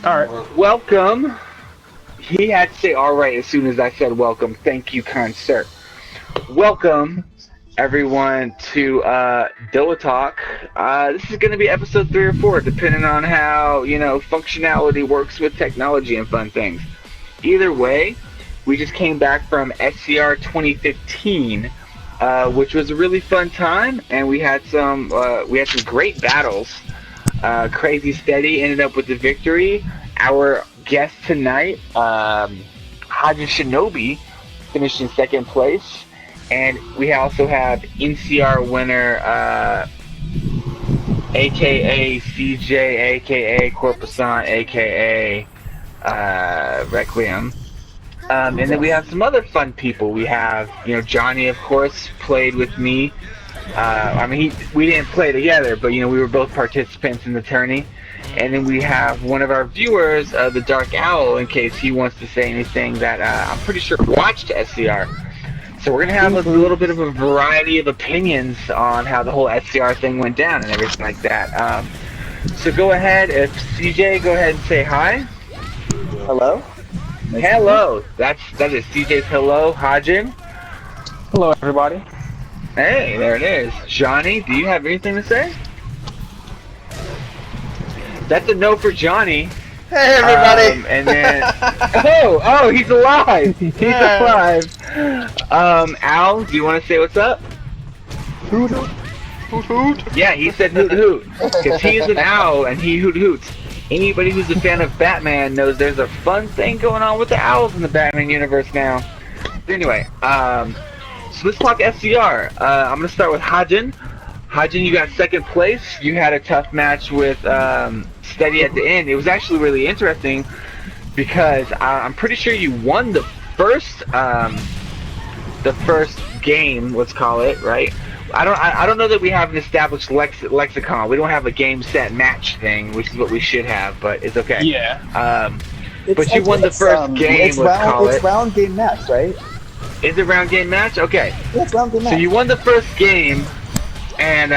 Alright. Welcome. He had to say all right as soon as I said welcome. Thank you, kind sir. Welcome, everyone, to DOA Talk. This is going to be episode 3 or 4, depending on how, functionality works with technology and fun things. Either way, we just came back from SCR 2015, which was a really fun time, and we had some great battles. Crazy Steady ended up with the victory. Our guest tonight, Hajin Shinobi, finished in second place. And we also have NCR winner, aka CJ, aka Corpusant, aka Requiem. And then we have some other fun people. We have, Johnny, of course, played with me. We didn't play together, but we were both participants in the tourney. And then we have one of our viewers, the Dark Owl, in case he wants to say anything that I'm pretty sure watched SCR. So we're gonna have a little bit of a variety of opinions on how the whole SCR thing went down and everything like that. So go ahead, if CJ, go ahead and say hi. Hello. Hello. That is CJ's hello. Hajin. Hello, everybody. Hey, there it is. Johnny, do you have anything to say? That's a no for Johnny. Hey, everybody. And then, oh, he's alive. He's alive. Al, do you want to say what's up? Hoot hoot. Hoot hoot. Yeah, he said hoot hoot. Because he is an owl and he hoot hoots. Anybody who's a fan of Batman knows there's a fun thing going on with the owls in the Batman universe now. But anyway, so let's talk SCR. I'm going to start with Hajin. Hajin, you got second place. You had a tough match with Steady at the end. It was actually really interesting because I'm pretty sure you won the first game, let's call it, right? I don't know that we have an established lexicon. We don't have a game set match thing, which is what we should have, but it's okay. Yeah. But you won the first game, let's call it. It's round game match, right? Is it round game match? Okay. Yeah, it's round game match. So you won the first game, and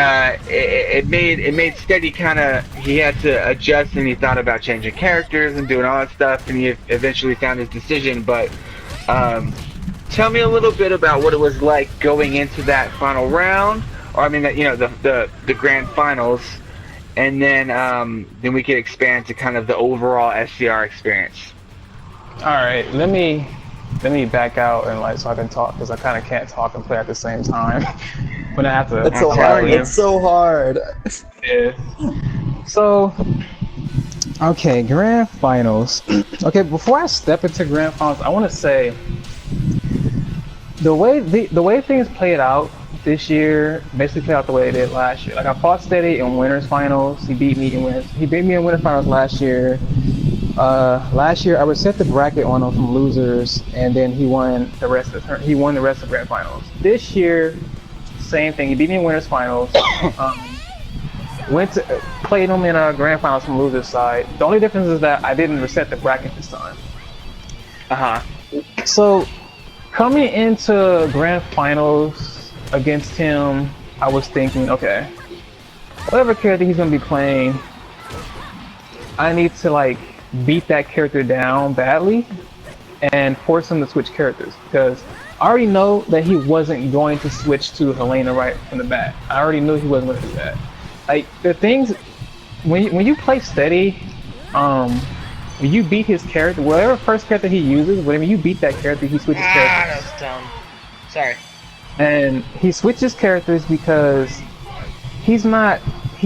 it made Steady kind of, he had to adjust, and he thought about changing characters and doing all that stuff, and he eventually found his decision. But tell me a little bit about what it was like going into that final round, or I mean, the grand finals, and then we could expand to kind of the overall SCR experience. All right. Let me back out and so I can talk, because I kind of can't talk and play at the same time. When I have to. It's so hard. It's so hard. Yeah. So, okay, grand finals. Okay, before I step into grand finals, I want to say the way things played out this year basically played out the way it did last year. Like, I fought Steady in winners finals. He beat me in winners finals last year. Last year I reset the bracket on him from losers, and then he won the rest of the grand finals. This year, same thing. He beat me in winners finals. Played him in grand finals from losers side. The only difference is that I didn't reset the bracket this time. So coming into grand finals against him, I was thinking, okay, whatever character he's gonna be playing, I need to beat that character down badly and force him to switch characters, because I already know that he wasn't going to switch to Helena right from the bat. I already knew he wasn't going to do that. Like, the things, when you play Steady, when you beat his character, whatever first character he uses, whenever you beat that character, he switches characters. That's dumb. Sorry. And he switches characters because he's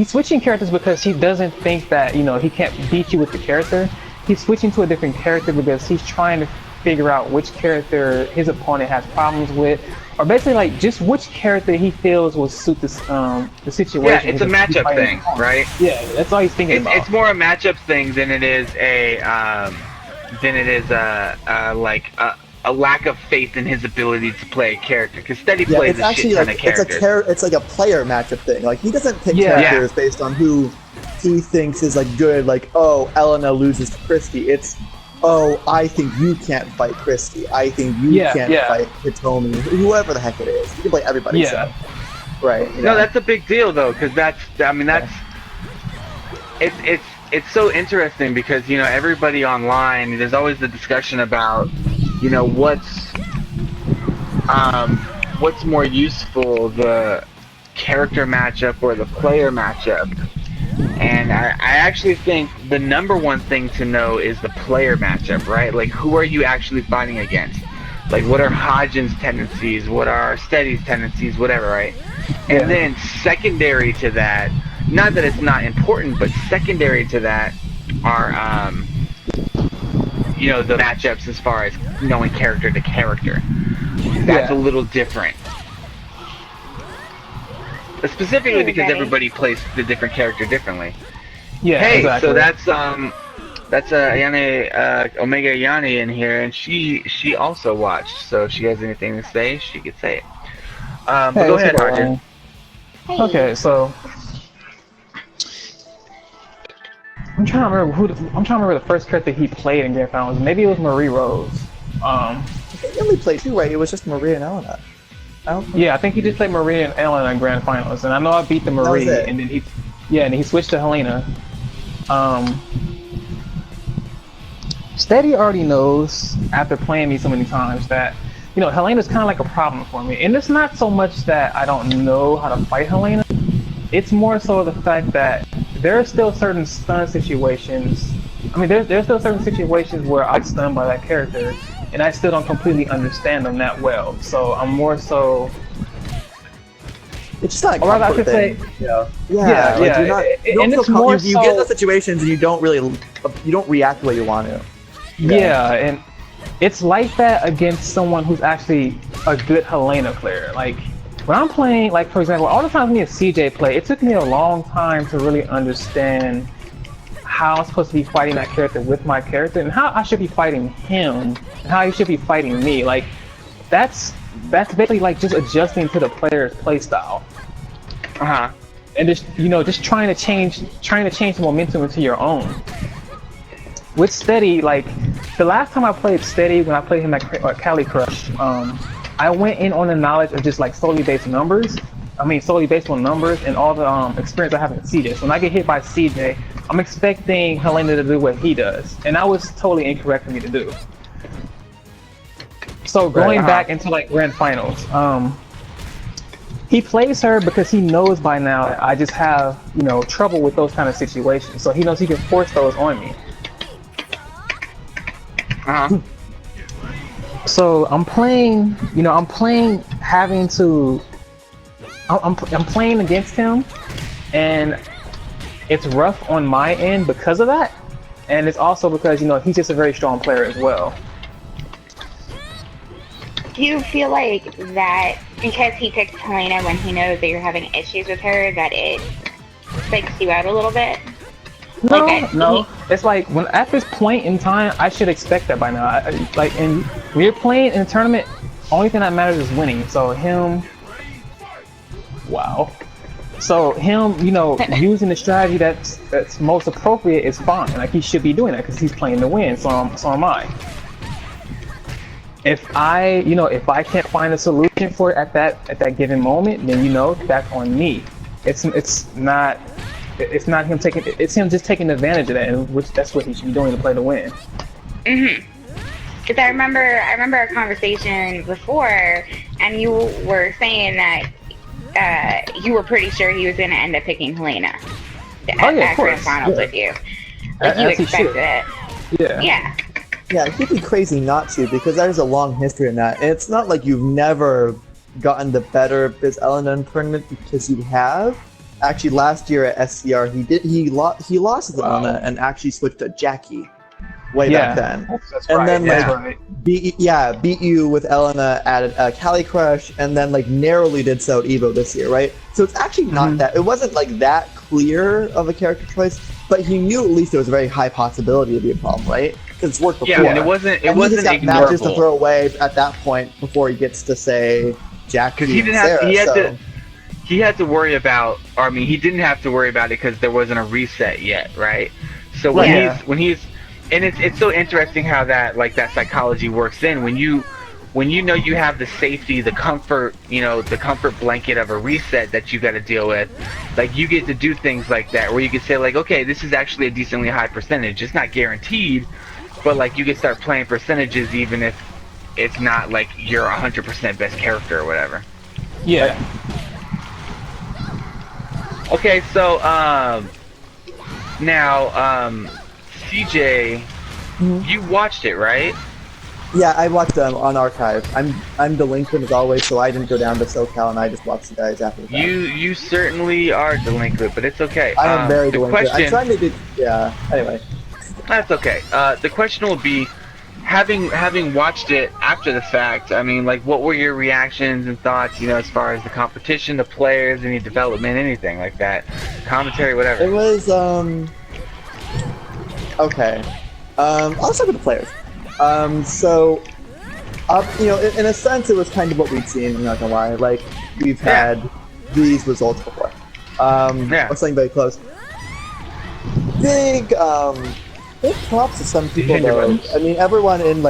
switching characters because he doesn't think that, he can't beat you with the character. He's switching to a different character because he's trying to figure out which character his opponent has problems with, or basically just which character he feels will suit the situation. Yeah, it's a matchup thing, right? Yeah, that's all he's thinking about. It's more a matchup thing than it is a lack of faith in his ability to play a character. Because Steady plays a shit ton of characters. It's like a player matchup thing. Like, he doesn't pick characters based on who he thinks is good. Like, oh, Elena loses to Christy. It's, oh, I think you can't fight Christy. I think you can't fight Hitomi. Whoever the heck it is. You can play everybody. Yeah. So. Right. No, that's a big deal though, because it's it's so interesting because everybody online. There's always the discussion about what's more useful, the character matchup or the player matchup. And I actually think the number one thing to know is the player matchup, right? Like, who are you actually fighting against? Like, what are Hajin's tendencies? What are Steady's tendencies? Whatever, right? Yeah. And then secondary to that, not that it's not important, but secondary to that are, the matchups as far as knowing character to character. That's a little different. Specifically because everybody plays the different character differently. Yeah, hey, exactly. so that's Ayane, Omega Ayane in here, and she also watched. So if she has anything to say, she could say it. But go ahead, Hajin. Hey. Okay, so I'm trying to remember the first character he played in Grand Finals. Maybe it was Marie Rose. He only played 2, right? It was just Marie and Elena. Yeah, I think he just played Marie and Elena in Grand Finals, and I know I beat the Marie, and then he switched to Helena. Steady already knows after playing me so many times that Helena's kind of like a problem for me, and it's not so much that I don't know how to fight Helena. It's more so the fact that there are still certain stun situations. I mean, there's still certain situations where I get stunned by that character, and I still don't completely understand them that well. So I'm more so. It's just not a comfort thing. Yeah. And it's more you get those situations and you don't react the way you want to. Yeah, and it's like that against someone who's actually a good Helena player. Like when I'm playing, like for example, all the times me and CJ play, it took me a long time to really understand how I'm supposed to be fighting that character with my character, and how I should be fighting him, and how he should be fighting me. Like that's basically like just adjusting to the player's playstyle. And just trying to change the momentum into your own. With Steady, like the last time I played Steady, when I played him at Cali Crush, I went in on the knowledge of just like solely based on numbers and all the experience I have with CJ. So when I get hit by CJ, I'm expecting Helena to do what he does, and that was totally incorrect for me to do. So going back into like Grand Finals, he plays her because he knows by now that I just have trouble with those kind of situations. So he knows he can force those on me. So I'm playing against him, and it's rough on my end because of that, and it's also because he's just a very strong player as well. Do you feel like that because he picks Helena when he knows that you're having issues with her, that it freaks you out a little bit? No. It's like when at this point in time, I should expect that by now. When you're playing in a tournament, only thing that matters is winning. So him, using the strategy that's most appropriate is fine. Like he should be doing that because he's playing to win. So am I. If I can't find a solution for it at that given moment, then that's on me. It's not him taking. It's him just taking advantage of that, and that's what he should be doing to play to win. Because I remember a conversation before, and you were saying that you were pretty sure he was going to end up picking Helena at Grand Finals with you. Like you expected it. Yeah, he'd be crazy not to, because there's a long history in that. And it's not like you've never gotten the better of this L&N tournament, because you have. Actually, last year at SCR, he lost to Elena and actually switched to Jackie way back then. That's and right. then beat you with Elena at Cali Crush, and then narrowly did so at Evo this year, right? So it's actually not that. It wasn't that clear of a character choice, but he knew at least there was a very high possibility to be a problem, right? Because it's worked before. Yeah, and it wasn't he just got ignorable. matches to throw away at that point before he gets to say Jackie. Because he had to worry about. Or, I mean, he didn't have to worry about it because there wasn't a reset yet, right? So when he's and it's so interesting how that psychology works in when you when you know you have the safety, the comfort, the comfort blanket of a reset that you got to deal with, like you get to do things like that where you can say like, okay, this is actually a decently high percentage. It's not guaranteed, but like you can start playing percentages even if it's not like you're 100% best character or whatever. Yeah. Okay, so now CJ, you watched it, right? Yeah, I watched them on archive. I'm delinquent as always, so I didn't go down to SoCal, and I just watched the guys after that. You certainly are delinquent, but it's okay. I am very delinquent. Question, I'm trying to do. Yeah. Anyway. That's okay. The question will be, having watched it after the fact, I mean, like, what were your reactions and thoughts, as far as the competition, the players, any development, anything like that, commentary, whatever. It was okay. I'll start with the players. So, in a sense, it was kind of what we'd seen. I'm not gonna lie. Like, we've had these results before. Or something very close. Big props to some people though. I mean, everyone in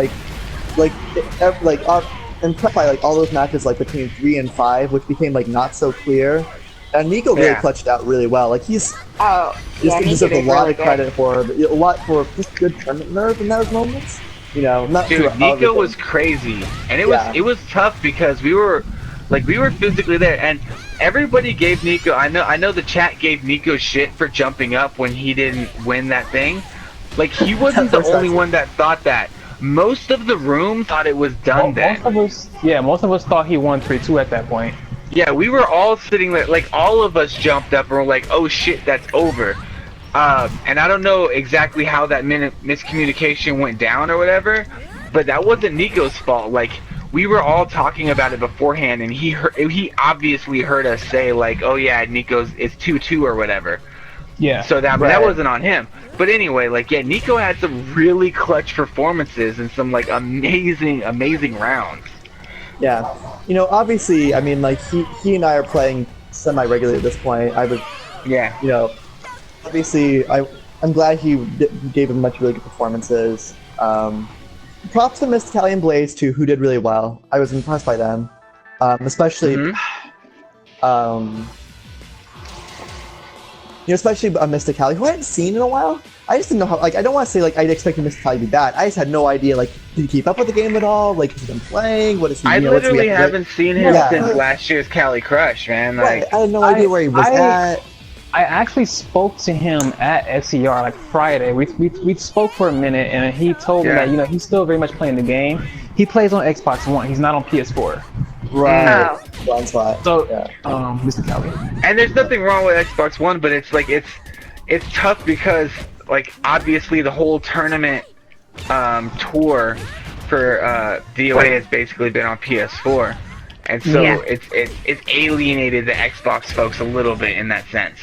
in prep by all those matches between 3 and 5, which became not so clear. And Nico really clutched out really well. Like he's deserves a lot of credit for just good tournament nerve in those moments. Dude, Nico was crazy, and it was tough because we were physically there, and everybody gave Nico. I know the chat gave Nico shit for jumping up when he didn't win that thing. Like he wasn't the only one that thought that. Most of the room thought it was done. Most of us thought he won 3-2 at that point. Yeah, we were all sitting there, all of us jumped up and were like, "Oh shit, that's over." And I don't know exactly how that miscommunication went down or whatever, but that wasn't Nico's fault. Like, we were all talking about it beforehand, and he obviously heard us say "Oh yeah, it's 2-2 or whatever." Yeah. So that wasn't on him. But anyway, Nico had some really clutch performances and some amazing rounds. Yeah. Obviously, I mean, he and I are playing semi-regularly at this point. Obviously, I'm glad he gave him really good performances. Props to Mysticali and Blaze too, who did really well. I was impressed by them, especially, especially Mysticali, who I hadn't seen in a while. I just didn't know how. I don't want to say I'd expected Mysticali to be bad. I just had no idea. Did he keep up with the game at all? Has he been playing? What is he? I literally haven't seen him since last year's Cali Crush, man. I had no idea where he was at. I actually spoke to him at SCR Friday. We spoke for a minute, and he told me that he's still very much playing the game. He plays on Xbox One. He's not on PS4. Right. Blind spot. So, Mr. Kelly. And there's nothing wrong with Xbox One, but it's tough because obviously the whole tournament tour for DOA has basically been on PS4, and so it's alienated the Xbox folks a little bit in that sense.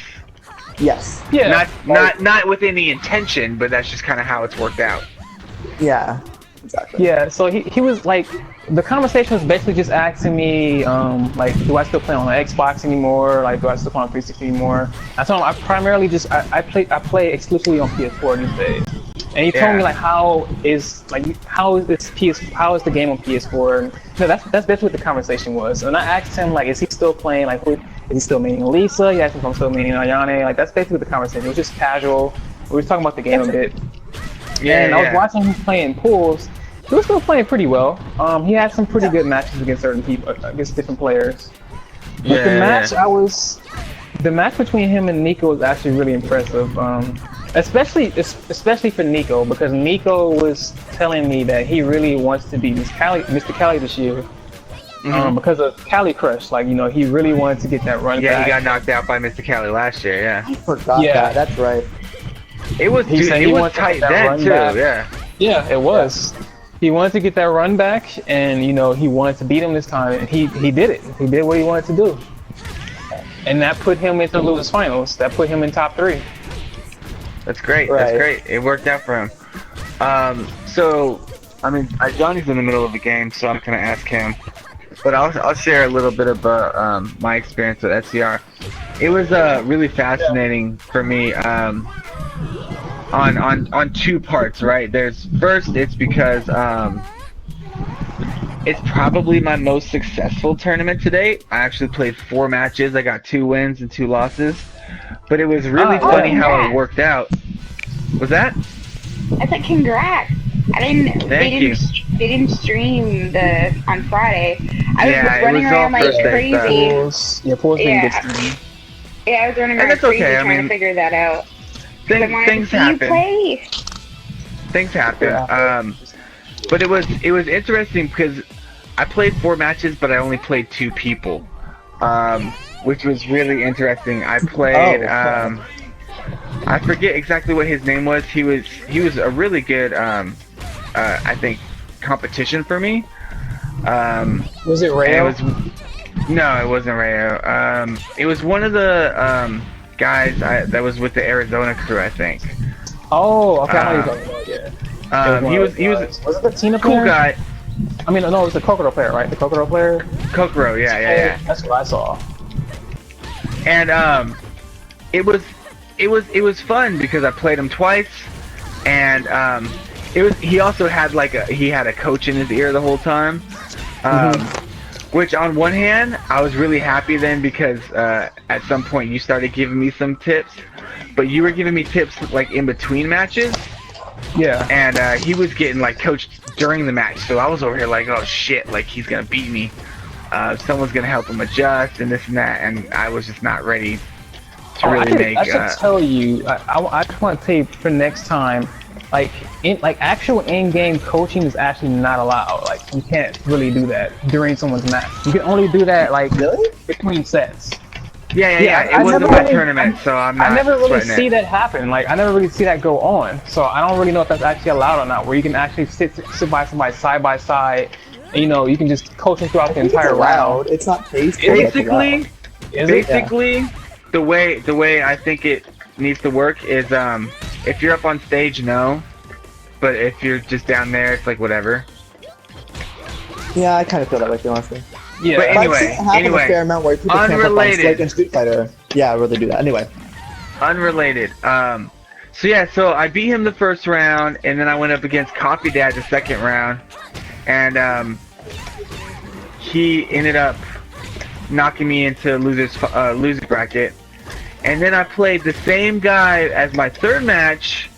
Yes. Yeah. Not with any intention, but that's just kind of how it's worked out. Yeah. Exactly. Yeah. So he was the conversation was basically just asking me do I still play on Xbox anymore? Do I still play on 360 anymore? I told him I primarily I play exclusively on PS4 these days. And he told me how is the game on PS4? And that's basically what the conversation was. And I asked him is he still playing is he still meeting Lisa? He asked me if I'm still meeting Ayane. That's basically the conversation. It was just casual. We were talking about the game a bit. I was watching him playing pools. He was still playing pretty well. He had some pretty good matches against certain people, against different players. But the match between him and Nico was actually really impressive. Especially for Nico, because Nico was telling me that he really wants to beat Mr. Cali this year. Because of Cali Crush, he really wanted to get that run back. Yeah, he got knocked out by Mr. Cali last year. Yeah. I forgot that. That's right. It was tight then too. Back. Yeah, it was. Yeah. He wanted to get that run back, and he wanted to beat him this time, and he did it. He did what he wanted to do, and that put him into the losers finals. That put him in top 3. That's great. Right. That's great. It worked out for him. So, I mean, Johnny's in the middle of the game, so I'm gonna ask him. But I'll share a little bit about my experience with SCR. It was really fascinating for me on 2 parts, right? First, it's because It's probably my most successful tournament to date. I actually played 4 matches. I got 2 wins and 2 losses. But it was really funny how it worked out. Was that? I said congrats. They didn't stream on Friday. I was running around like crazy. Pools didn't get streamed. Yeah, I was running around crazy trying to figure that out. Things happen. Things happen. Yeah. But it was interesting because I played 4 matches, but I only played 2 people, which was really interesting. I played. I forget exactly what his name was. He was a really good, I think, competition for me. Was it Rayo? No, it wasn't Rayo. It was one of the guys that was with the Arizona crew, I think. Oh, okay. I know you're talking about, yeah. He was it the Tina cool player? Guy. I mean, no, it was the Kokoro player, right? The Kokoro player. Kokoro, yeah. That's what I saw. And it was fun because I played him twice, and he also had a coach in his ear the whole time. Which on one hand, I was really happy then because at some point you started giving me some tips, but you were giving me tips like in between matches. Yeah. And he was getting like coached during the match, so I was over here like, oh shit, like he's gonna beat me. Someone's gonna help him adjust and this and that, and I was just not ready to really I should tell you, I just want to tell you for next time, actual in-game coaching is actually not allowed. Like, you can't really do that during someone's match. You can only do that between sets. Yeah. It wasn't my tournament, so I'm not. I never really see it. that happen. Like, I never really see that go on. So I don't really know if that's actually allowed or not. Where you can actually sit by somebody side by side, and, you can just coach them throughout the entire round. It's not tasteful. Basically, the way I think it needs to work is if you're up on stage, no. But if you're just down there, it's like whatever. Yeah, I kind of feel that way, honestly. Yeah. But anyway, a fair amount where people unrelated. Camp up on Street Fighter. Yeah, I really do that. Anyway. Unrelated. So I beat him the first round, and then I went up against Coffee Dad the second round, and he ended up knocking me into loser's bracket. And then I played the same guy as my third match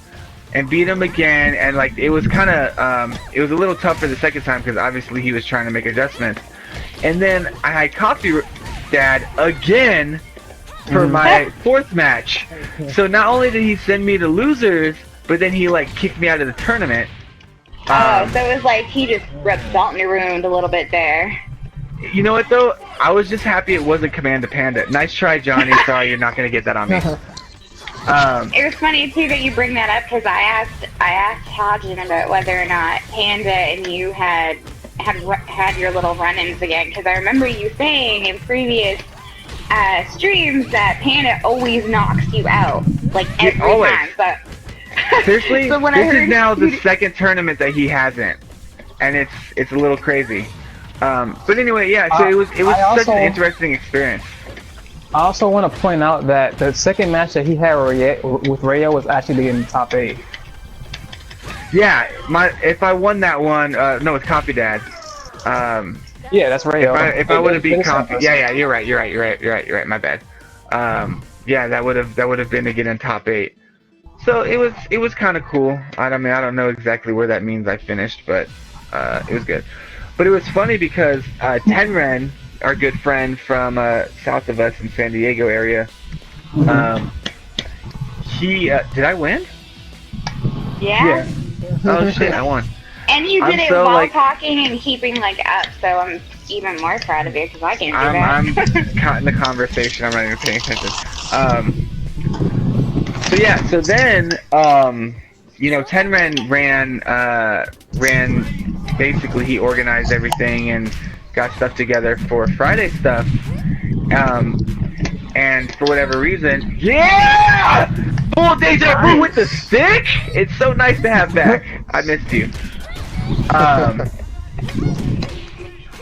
and beat him again, and like it was kind of it was a little tougher the second time because obviously he was trying to make adjustments. And then I had Coffee Dad again for my fourth match. So not only did he send me to losers, but then he like kicked me out of the tournament. So it was like he just rubbed salt in your wound a little bit there. You know what though? I was just happy it wasn't Commando Panda. Nice try, Johnny. Sorry, you're not gonna get that on me. It was funny too that you bring that up because I asked Hajin about whether or not Panda and you had your little run-ins again, because I remember you saying in previous streams that Panda always knocks you out, like every time. But seriously, so this is now the second tournament that he hasn't, and it's a little crazy. But anyway, yeah. So it was such an interesting experience. I also want to point out that the second match that he had with Rayo was actually in the top 8. Yeah, if I won that one, no, it's Coffee Dad. Yeah, that's Rayo. If I would have beat Coffee, yeah, you're right. My bad. Yeah, that would have been to get in top 8. So it was kind of cool. I don't know exactly where that means I finished, but it was good. But it was funny because Tenren, our good friend from south of us in San Diego area, he did I win? Yeah. Oh shit, I won. And you did it while talking and keeping up, so I'm even more proud of you because I can't do that. I'm caught in the conversation. I'm not even paying attention. So then Tenren ran. Basically, he organized everything and got stuff together for Friday stuff. And for whatever reason, full deja vu with the stick. It's so nice to have back. I missed you.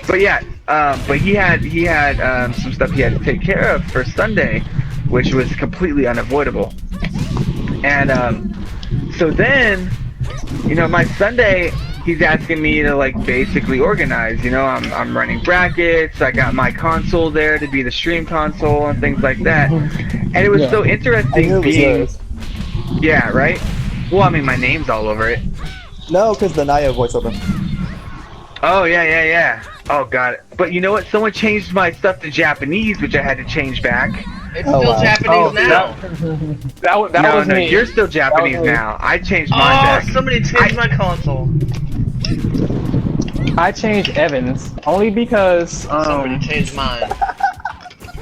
But he had some stuff he had to take care of for Sunday, which was completely unavoidable. And so then, my Sunday, he's asking me to like basically organize. You know, I'm running brackets. I got my console there to be the stream console and things like that. And it was so I interesting knew it was being. yours. Yeah, right. Well, I mean, my name's all over it. No, because the Naya voiceover. Oh yeah. Oh god. But you know what? Someone changed my stuff to Japanese, which I had to change back. It's Oh, still wow. Japanese now. That was me. You're still Japanese me. now. I changed mine Oh, back. somebody changed my console. I changed Evans only because Somebody changed mine.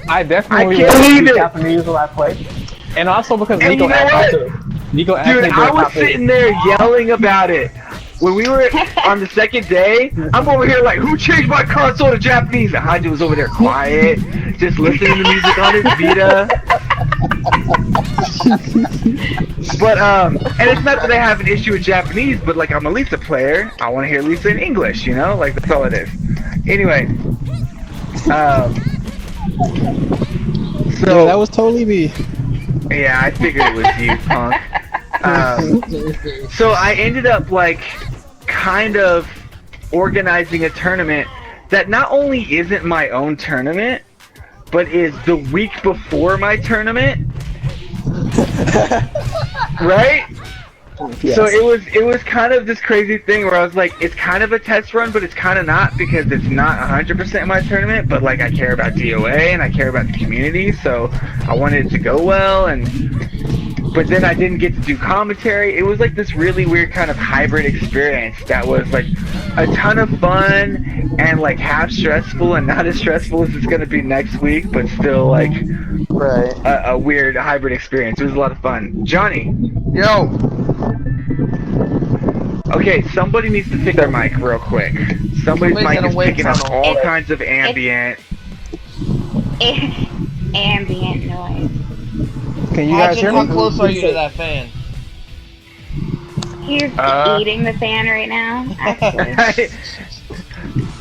I definitely I can't want to believe speak it. Japanese when I play, and also because And Nico you know asked me what? to. Nico asked Dude, me to I was sitting there yelling about it. When we were on the second day, I'm over here like, who changed my console to Japanese? And Hajin was over there quiet, just listening to music on his Vita. But, and it's not that I have an issue with Japanese, but like, I'm a Lisa player. I want to hear Lisa in English, you know? Like, that's all it is. Anyway. So, Yeah, that was totally me. yeah, I figured it was you, punk. So I ended up like kind of organizing a tournament that not only isn't my own tournament, but is the week before my tournament. Right? Yes. So it was kind of this crazy thing where I was like, it's kind of a test run, but it's kind of not because it's not 100% my tournament. But like I care about DOA and I care about the community, so I wanted it to go well. But then I didn't get to do commentary. It was like this really weird kind of hybrid experience that was like a ton of fun and like half stressful and not as stressful as it's gonna be next week, but still like Right. a weird hybrid experience. It was a lot of fun. Johnny. Yo. Okay, somebody needs to pick their mic real quick. Somebody's Somebody's mic in a is wind picking up tunnel. all kinds of ambient. Ambient noise. Can you guys Hajin, hear how me? close are you to that fan? He's eating the fan right now. Actually.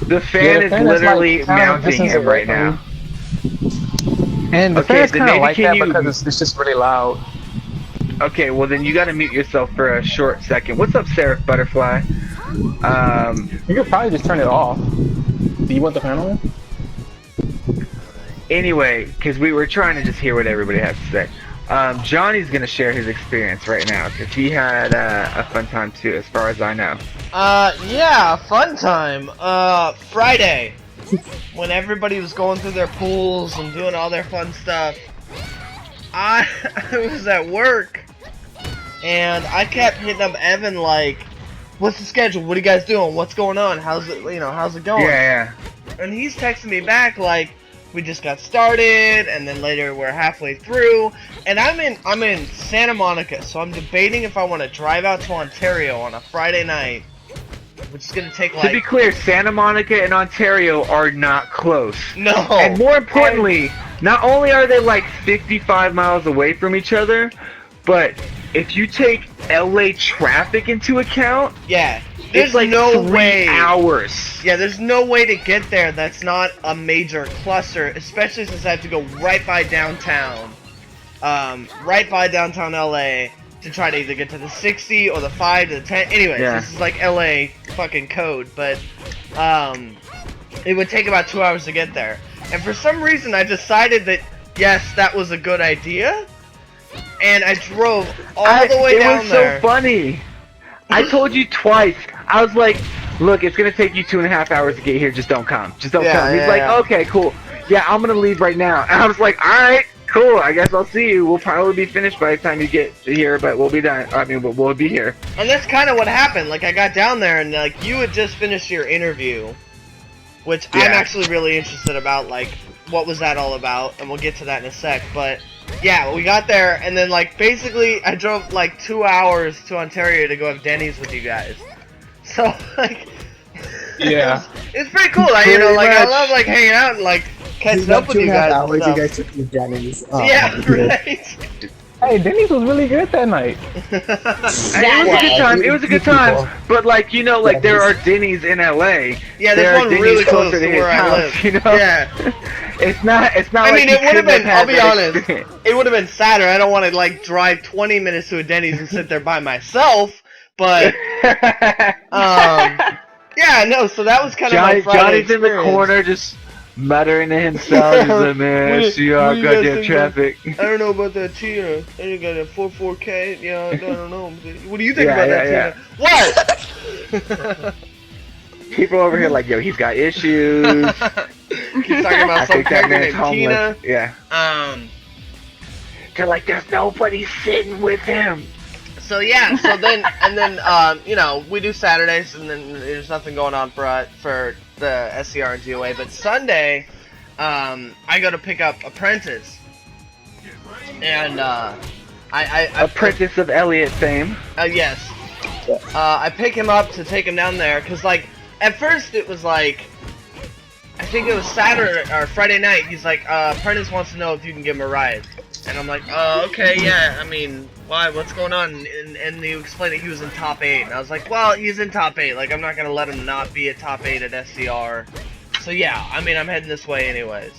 The fan the is fan is, literally like, kind of mounting distance him away right from now. me. And the Okay, fan's then kind of maybe like can that you- because it's just really loud. Okay, well then you gotta mute yourself for a short second. What's up, Seraph Butterfly? You could probably just turn it off. Do you want the fan on? Anyway, because we were trying to just hear what everybody has to say. Johnny's gonna share his experience right now because he had a fun time too, as far as I know. Yeah, fun time. Friday, when everybody was going through their pools and doing all their fun stuff, I was at work, and I kept hitting up Evan like, "What's the schedule? What are you guys doing? What's going on? How's it? How's it going?" Yeah. And he's texting me back like, "We just got started," and then later we're halfway through, and I'm in Santa Monica, so I'm debating if I want to drive out to Ontario on a Friday night, which is gonna take To be like clear, Santa Monica and Ontario are not close. no. And more importantly, not only are they like 55 miles away from each other, but if you take LA traffic into account, Yeah, there's it's like no 3 way. hours. Yeah, there's no way to get there that's not a major cluster, especially since I have to go right by downtown. Right by downtown LA to try to either get to the 60 or the 5 to the 10. Anyways, Yeah. this is like LA fucking code, but it would take about 2 hours to get there. And for some reason I decided that yes, that was a good idea. And I drove all the way down It was there. so funny. I told you twice. I was like, look, it's going to take you 2.5 hours to get here. Just don't come. Just don't Yeah, come. He's yeah, like, yeah. okay, cool. Yeah, I'm going to leave right now. And I was like, all right, cool. I guess I'll see you. We'll probably be finished by the time you get here, but we'll be done. I mean, we'll be here. And that's kind of what happened. Like, I got down there, and like you had just finished your interview, which I'm Yeah. actually really interested about. Like, what was that all about? And we'll get to that in a sec. But yeah, we got there, and then like basically, I drove like 2 hours to Ontario to go have Denny's with you guys. So like, Yeah. it's pretty cool. Like, you know, Pretty like I much. love like hanging out and like catching About up with you 2.5 guys. and hours, stuff. you guys took me to Denny's. Oh, Yeah, good. right. Hey, Denny's was really good that night. It was a good time. It was a good time. But like, you know, like there are Denny's in LA. Yeah, There there's are one Denny's really close closer to his where I house, live. You know? Yeah. It's not I like mean, you it would have couldn't been, had I'll be that honest, experience. it would have been sadder. I don't want to, like, drive 20 minutes to a Denny's and sit there by myself, But yeah, no. So that was kind of my Friday Johnny's in the experience. corner just muttering to himself. He's like, man, What see do our you guys goddamn think traffic. I don't know about that Tina. I think got a 44K. Yeah, I don't know. What do you think Yeah, about that yeah, Tina? What? People over here like, yo, he's got issues. Keep talking about I some think that character man's named Tina. homeless. Yeah. They're like, there's nobody sitting with him. So yeah, so then you know, we do Saturdays, and then there's nothing going on for the SCR and DOA. But Sunday, I go to pick up Apprentice, and I Apprentice of Elliot fame. yes, I pick him up to take him down there, cause like at first it was like, I think it was Saturday or Friday night. He's like, Apprentice wants to know if you can give him a ride. And I'm like, oh, okay, yeah, I mean, why, what's going on? And you explained that he was in top 8. And I was like, well, he's in top 8. Like, I'm not going to let him not be a top 8 at SCR. So yeah, I mean, I'm heading this way anyways.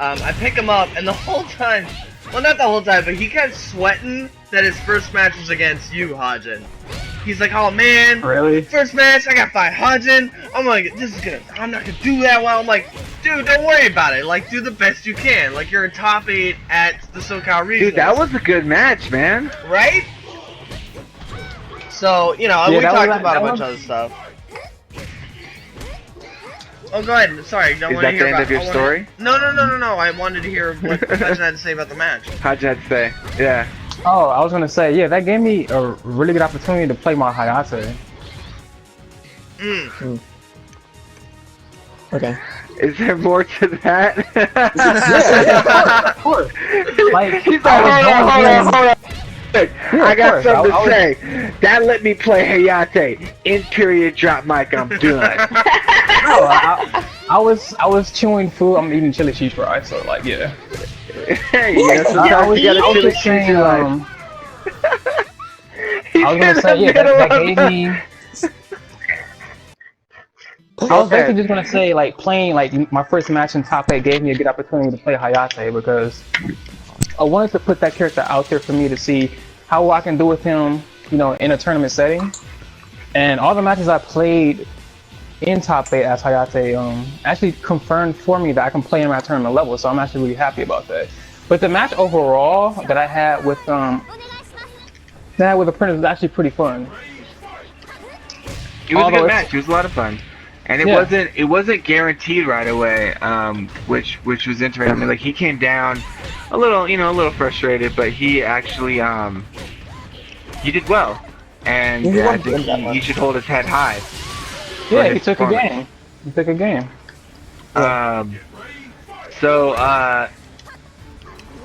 I pick him up, and the whole time, well, not the whole time, but he kept sweating that his first match was against you, Hajin. He's like, oh man, Really? first match, I got to fight Hajin. I'm like, I'm not gonna do that well. I'm like, dude, don't worry about it. Like, do the best you can. Like, you're in top 8 at the SoCal region. Dude, that was a good match, man. Right? So, you know, Yeah, we that talked was- about that a bunch was- of other stuff. Oh, go ahead. Sorry, don't Is want to that hear the end about of your I wanna- story? No. I wanted to hear what Hajin had to say about the match. How'd you have to say? Yeah. Oh, I was gonna say, yeah, that gave me a really good opportunity to play my Hayate. Okay. Is there more to that? Yeah, of course. Like, He's like, I was hold on. Yeah, I of got course. something I to was- say. That let me play Hayate. In period, drop mic, I'm done. No, I was chewing food. I'm eating chili cheese fries, so like, yeah. Hey, yeah, I sometimes was, you gotta I was chill just saying, your life. I was gonna say, yeah, that gave me. I was basically just gonna say, like, playing like my first match in top 8 gave me a good opportunity to play Hayate because I wanted to put that character out there for me to see how I can do with him, you know, in a tournament setting. And all the matches I played in top 8 as Hayate actually confirmed for me that I can play him at tournament level. So I'm actually really happy about that. But the match overall that I had with Apprentice was actually pretty fun. It was a Although good it's- match. It was a lot of fun, and it Yeah. wasn't guaranteed right away. Which was interesting. I mean, like he came down a little frustrated, but he actually he did well, and Yeah, he I won think that one. he should hold his head high. Yeah, his he took a performance. game. He took a game. So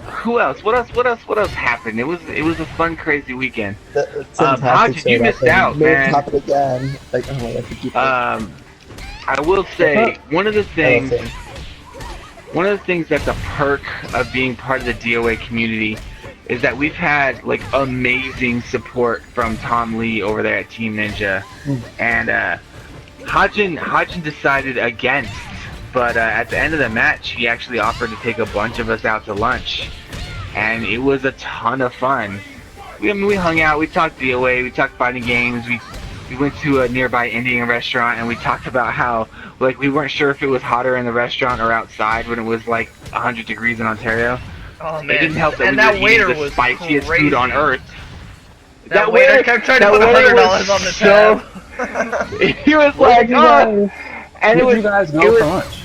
who else? What else happened? It was a fun, crazy weekend. Hajin, you missed out, man. Top it again. Like, oh my god, I keep I will say one of the things that's a perk of being part of the DOA community is that we've had like amazing support from Tom Lee over there at Team Ninja, and Hajin decided against, but at the end of the match he actually offered to take a bunch of us out to lunch, and it was a ton of fun. We hung out, we talked DOA, we talked fighting games, we went to a nearby Indian restaurant, and we talked about how like we weren't sure if it was hotter in the restaurant or outside when it was like 100 degrees in Ontario. Oh It man, didn't help that and we that were waiter eating the was spiciest crazy. food on earth. That waiter kept trying to put $100 on the tab. He was Where like, did you oh, guys, and where it did you was guys go for lunch?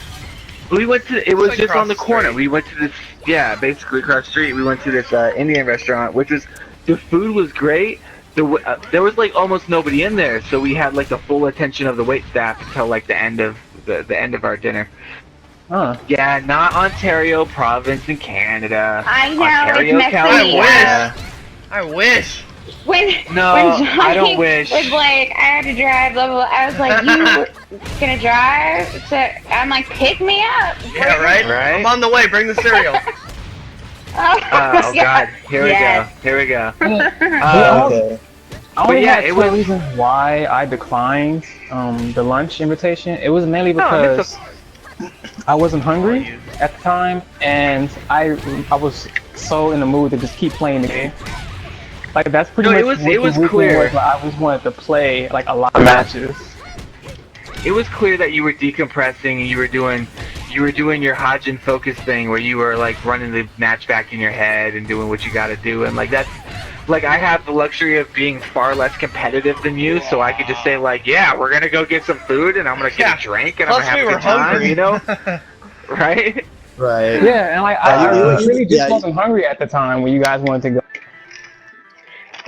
we went to, it was like just across on the the corner. street. We went to this, basically across the street. We went to this Indian restaurant, which was, the food was great. There was like almost nobody in there, so we had like the full attention of the wait staff until like the end of the end of our dinner. Huh. Yeah, not Ontario province in Canada. I know, Ontario, it's messing me California. up. I wish. When No, when Johnny I don't wish. was like, I had to drive, blah, blah, blah. I was like, you gonna drive? I'm like, pick me up. Yeah, right? Right? I'm on the way. Bring the cereal. Oh God, here we Yes. go. Here we go. Okay. I only yeah, had it two was- reasons why I declined the lunch invitation. It was mainly No, it's because I wasn't hungry at the time, and I was so in the mood to just keep playing the game. Like that's pretty No, much it what was the weekend clear. was. I just wanted to play like a lot of matches. It was clear that you were decompressing and you were doing your Hajin focus thing where you were like running the match back in your head and doing what you got to do, and like that's like I have the luxury of being far less competitive than you, so I could just say like, yeah, we're gonna go get some food and I'm gonna get a drink and I'm Plus gonna have we a were good time, hungry. you know, right? Right. Yeah, and like Yeah, I you- really just yeah, wasn't hungry at the time when you guys wanted to go.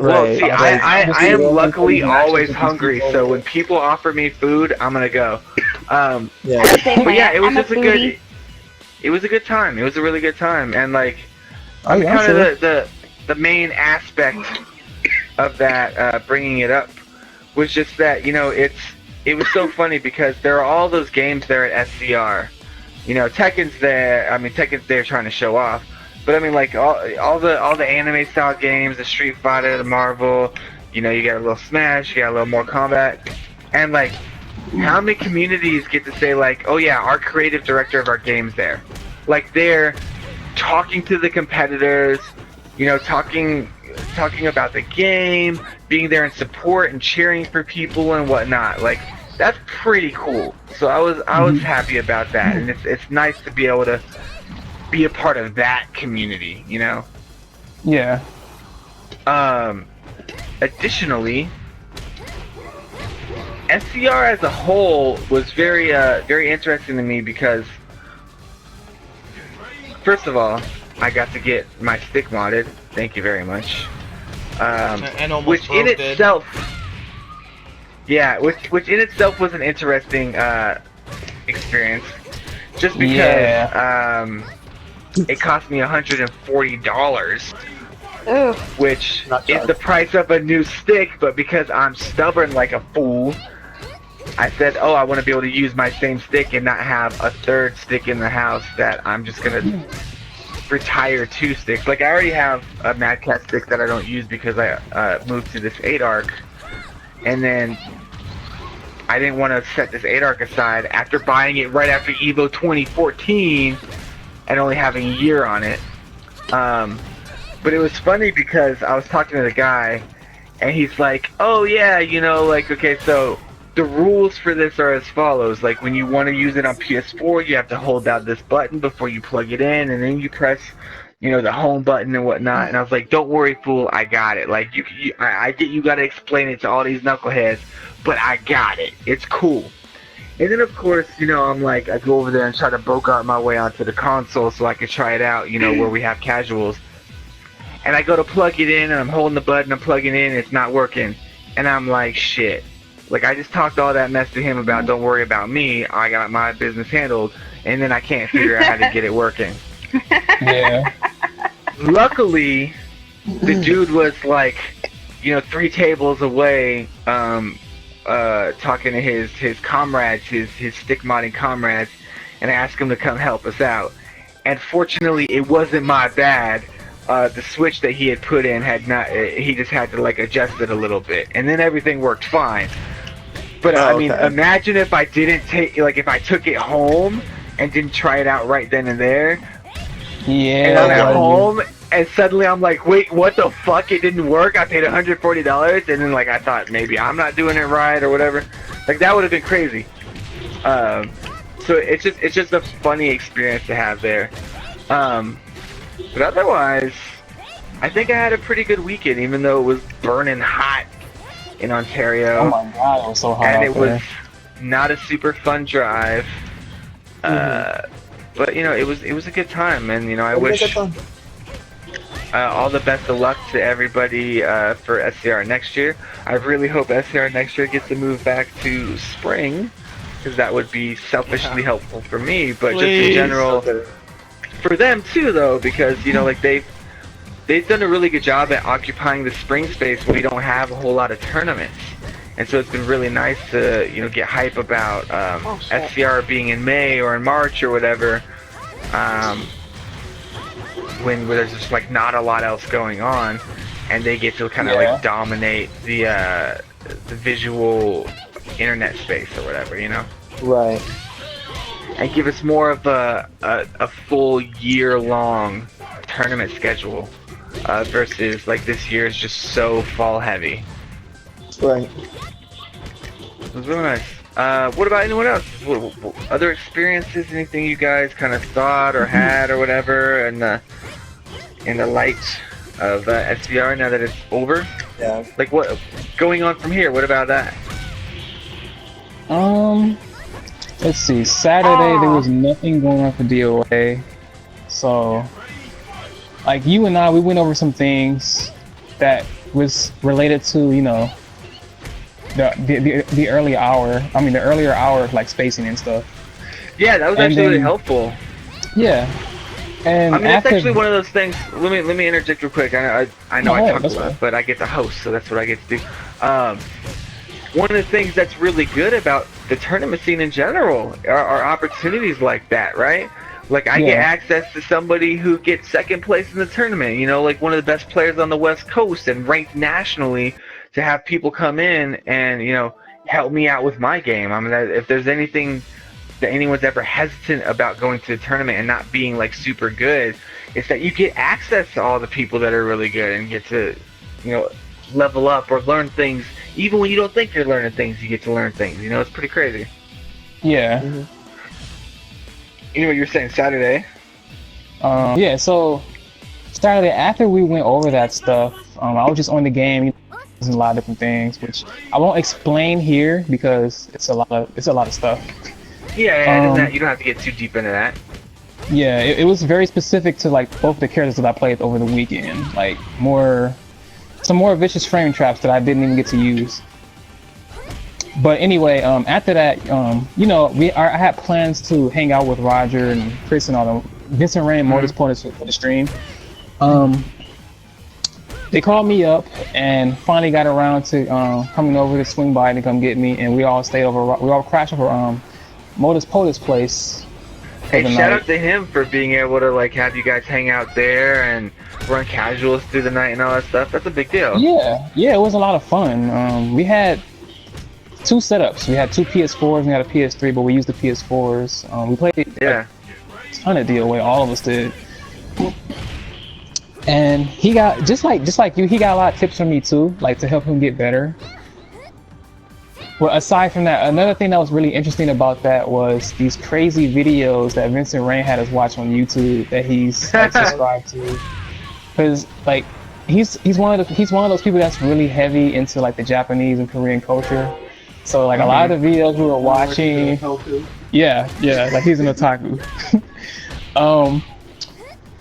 Well, Right. see, Like, I am luckily matches always with these hungry, people. so when people offer me food, I'm gonna go. yeah. The same But way. yeah, it was I'm a just a foodie. good. It was a good time. It was a really good time, and like, Oh, yeah, kind sure. of the main aspect of that bringing it up was just that it was so funny because there are all those games there at SCR. You know, Tekken's there. I mean, Tekken's there trying to show off. But I mean, like all the anime style games, the Street Fighter, the Marvel. You know, you got a little Smash, you got a little more Kombat, and like, how many communities get to say like, oh yeah, our creative director of our game's there, like they're talking to the competitors, you know, talking about the game, being there in support and cheering for people and whatnot. Like that's pretty cool. So I was happy about that, and it's nice to be able to be a part of that community, you know. Yeah. Additionally, SCR as a whole was very interesting to me because, first of all, I got to get my stick modded. Thank you very much. And almost Which in broke it. itself, yeah, which in itself was an interesting experience, just because it cost me $140. Ooh. Which Not is charged. the price of a new stick, but because I'm stubborn like a fool, I said, oh, I want to be able to use my same stick and not have a third stick in the house that I'm just going to retire 2 sticks. Like, I already have a Mad Cat stick that I don't use because I moved to this 8-arc, and then I didn't want to set this 8-arc aside after buying it right after EVO 2014 and only having a year on it. But it was funny because I was talking to the guy, and he's like, oh yeah, you know, like, okay, so the rules for this are as follows. Like, when you want to use it on PS4, you have to hold down this button before you plug it in, and then you press, you know, the home button and whatnot. And I was like, don't worry, fool, I got it. Like, I get you gotta explain it to all these knuckleheads, but I got it. It's cool. And then, of course, you know, I'm like, I go over there and try to bogart my way onto the console so I can try it out, you know, where we have casuals. And I go to plug it in, and I'm holding the button, I'm plugging it in, it's not working. And I'm like, shit. Like, I just talked all that mess to him about don't worry about me, I got my business handled, and then I can't figure out how to get it working. Yeah. Luckily, the dude was like, you know, 3 tables away, talking to his comrades, his stick modding comrades, and I asked him to come help us out. And fortunately, it wasn't my bad. The switch that he had put in had not, he just had to like adjust it a little bit, and then everything worked fine. But I mean, imagine if I didn't if I took it home and didn't try it out right then and there, Yeah. and I'm at home, and suddenly I'm like, wait, what the fuck? It didn't work. I paid $140, and then like I thought maybe I'm not doing it right or whatever. Like that would have been crazy. So it's just a funny experience to have there. But otherwise, I think I had a pretty good weekend, even though it was burning hot in Ontario. Oh my god, it was so hot And out it there. was not a super fun drive. But you know, it was a good time, and you know, I wish all the best of luck to everybody for SCR next year. I really hope SCR next year gets to move back to spring, because that would be selfishly helpful for me, but just in general for them too, though, because you know, like they've done a really good job at occupying the spring space when we don't have a whole lot of tournaments. And so it's been really nice to, you know, get hype about SCR being in May or in March or whatever, when there's just like not a lot else going on, and they get to kind of like dominate the visual internet space or whatever, you know? Right. And give us more of a full year-long tournament schedule. versus like this year is just so fall heavy. Right. It was really nice. What about anyone else? Other experiences? Anything you guys kind of thought or had or whatever in the light of SCR now that it's over? Yeah. Like what going on from here? What about that? Let's see. Saturday there was nothing going on for DOA, so like you and I, we went over some things that was related to the early hour. I mean the earlier hour of like spacing and stuff. Yeah, that was actually really helpful. Yeah. And I mean, it's actually one of those things. Let me interject real quick. I know I talk a lot, but I get to host, so that's what I get to do. One of the things that's really good about the tournament scene in general are opportunities like that, right? Like I get access to somebody who gets second place in the tournament. Like one of the best players on the West Coast and ranked nationally. To have people come in and help me out with my game. I mean, if there's anything that anyone's ever hesitant about going to the tournament and not being like super good, it's that you get access to all the people that are really good and get to, level up or learn things. Even when you don't think you're learning things, you get to learn things. It's pretty crazy. Yeah. Mm-hmm. You know what you're saying, Saturday? Yeah, so Saturday after we went over that stuff, I was just on the game. There's a lot of different things, which I won't explain here because it's a lot of stuff. Yeah, you don't have to get too deep into that. Yeah, it was very specific to like both the characters that I played over the weekend. Like some more vicious frame traps that I didn't even get to use. But anyway, after that, I had plans to hang out with Roger and Chris and all them. Vincent Rain and Modus Ponus for the stream. They called me up and finally got around to coming over to swing by to come get me, and we all crashed over Modus Ponus' place. Hey, shout out to him for being able to like have you guys hang out there and run casuals through the night and all that stuff. That's a big deal. Yeah, it was a lot of fun. We had two setups. We had two PS4s, we had a PS3, but we used the PS4s. We played a ton of DOA, all of us did. And he got just like you, he got a lot of tips from me too, like to help him get better. Well, aside from that, another thing that was really interesting about that was these crazy videos that Vincent Rain had us watch on YouTube that he's like, subscribed to. Because like he's one of those people that's really heavy into like the Japanese and Korean culture. So like a lot of the videos we were watching, yeah, like he's an otaku.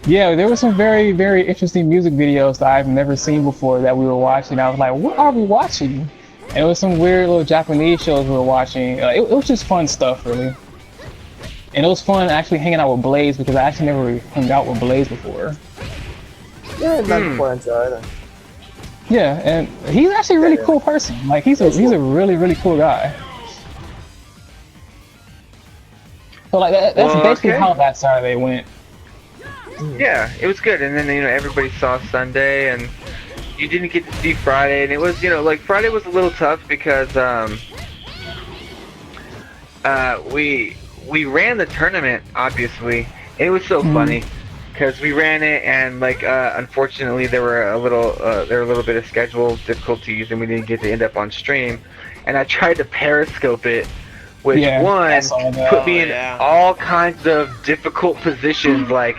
Yeah, there were some very, very interesting music videos that I've never seen before that we were watching. I was like, what are we watching? And it was some weird little Japanese shows we were watching. It was just fun stuff, really. And it was fun actually hanging out with Blaze because I actually never hung out with Blaze before. Yeah, not before either. Yeah, and he's actually a really cool person. Like he's a really, really cool guy. So like that's basically how that Saturday went. Yeah, it was good, and then everybody saw Sunday, and you didn't get to see Friday, and it was like Friday was a little tough because we ran the tournament obviously, and it was so funny because we ran it, and like unfortunately there were a little bit of schedule difficulties, and we didn't get to end up on stream, and I tried to Periscope it. Which put me in all kinds of difficult positions, like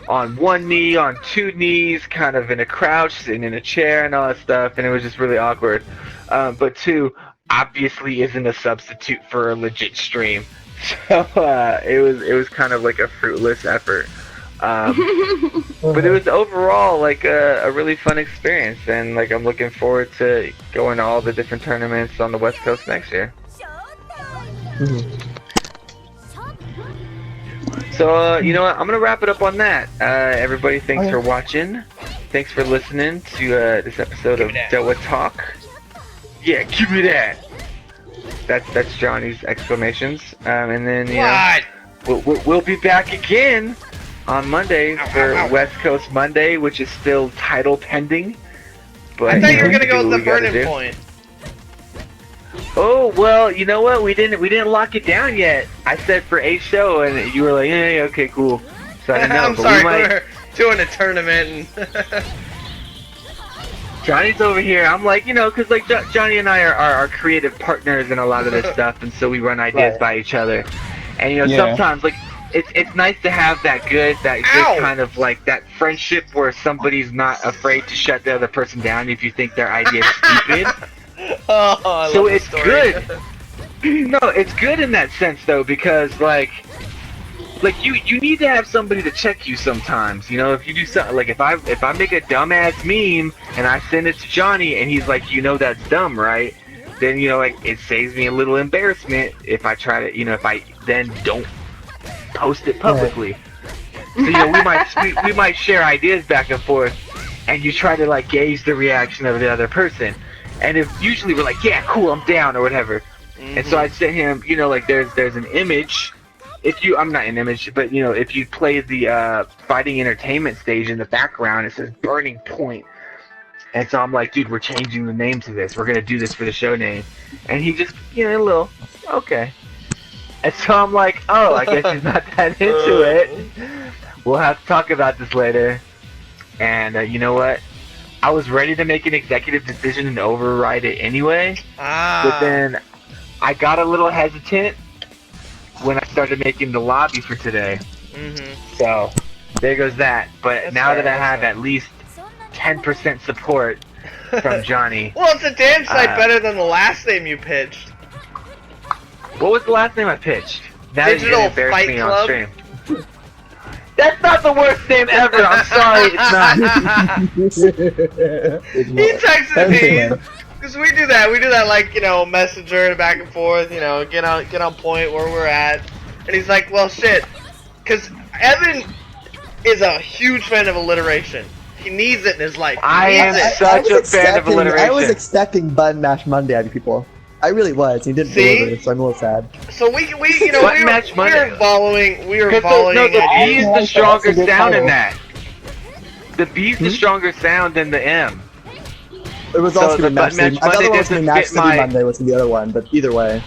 on one knee, on two knees, kind of in a crouch, sitting in a chair and all that stuff, and it was just really awkward. But two, obviously isn't a substitute for a legit stream. So it was kind of like a fruitless effort. But it was overall like a really fun experience, and like I'm looking forward to going to all the different tournaments on the West Coast next year. So, you know what? I'm going to wrap it up on that. Everybody, thanks for watching. Thanks for listening to this episode of DOA Talk. Yeah, give me that. That's Johnny's exclamations. And then, we'll be back again on Monday for West Coast Monday, which is still title pending. But I thought you were going to go with the burning point. Oh, well, you know what? We didn't lock it down yet. I said for a show, and you were like, yeah, okay, cool. So I don't know. I'm sorry, we're doing a tournament. And Johnny's over here. I'm like, you know, because like Johnny and I are creative partners in a lot of this stuff, and so we run ideas by each other. And you know, sometimes like it's nice to have that good kind of like that friendship where somebody's not afraid to shut the other person down if you think their idea is stupid. So it's good. No, it's good in that sense though, because like you need to have somebody to check you sometimes. You know, if you do something like if I make a dumbass meme and I send it to Johnny and he's like, you know, that's dumb, right? Then you know, like it saves me a little embarrassment if I try to, you know, if I then don't post it publicly. So you know, we might share ideas back and forth, and you try to like gauge the reaction of the other person. And if usually we're like, yeah, cool, I'm down or whatever. And so I sent him, you know, like there's an image. I'm not an image, but you know, if you play the fighting entertainment stage in the background, it says Burning Point. And so I'm like, dude, we're changing the name to this. We're gonna do this for the show name. And he just, you know, a little, okay. And so I'm like, oh, I guess he's not that into it. We'll have to talk about this later. And you know what? I was ready to make an executive decision and override it anyway. But then I got a little hesitant when I started making the lobby for today. So there goes that. But now that I have at least 10% support from Johnny. Well, it's a damn sight better than the last name you pitched. What was the last name I pitched? Now Digital you're gonna embarrass Fight me Club? on stream. That's not the worst name ever. I'm sorry, it's not. He texted me because we do that. We do that, like, you know, messenger and back and forth. You know, get on point where we're at. And he's like, well, shit, because Evan is a huge fan of alliteration. He needs it in his life. I am such a fan of alliteration. I was expecting Button Mash Monday out of people. I really was. He didn't deliver, so I'm a little sad. So we you know, we were following. No, the B is the stronger sound in that. The B is the stronger sound than the M. It was also going to be Match Monday. Match City Monday was the other one, but either way.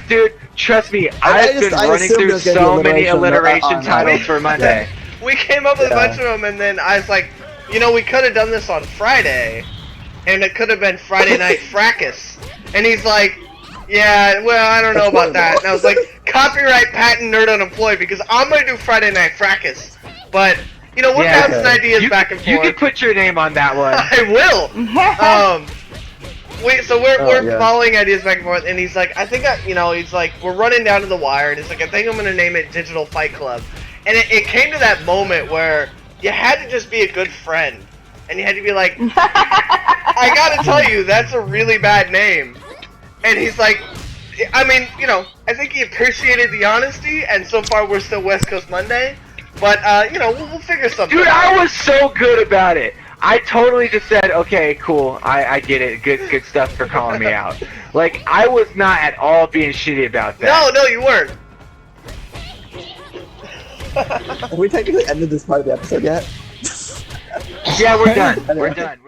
Dude, trust me, I've been running through so many alliteration titles for Monday. We came up with a bunch of them, and then I was like, you know, we could have done this on Friday, and it could have been Friday Night Fracas. And he's like, yeah, well, I don't know about that. And I was like, copyright patent NerdUnemployed, because I'm going to do Friday Night Fracas. But, you know, we're bouncing ideas back and forth. You can put your name on that one. I will. So we're following ideas back and forth, and he's like, he's like, we're running down to the wire, and he's like, I think I'm going to name it Digital Fight Club. And it came to that moment where you had to just be a good friend. And you had to be like, I gotta tell you, that's a really bad name. And he's like, I mean, you know, I think he appreciated the honesty, and so far we're still West Coast Monday. But, you know, we'll figure something out. Dude, I was so good about it. I totally just said, okay, cool, I get it. Good stuff for calling me out. Like, I was not at all being shitty about that. No, you weren't. Have we technically ended this part of the episode yet? Yeah, we're done. We're done.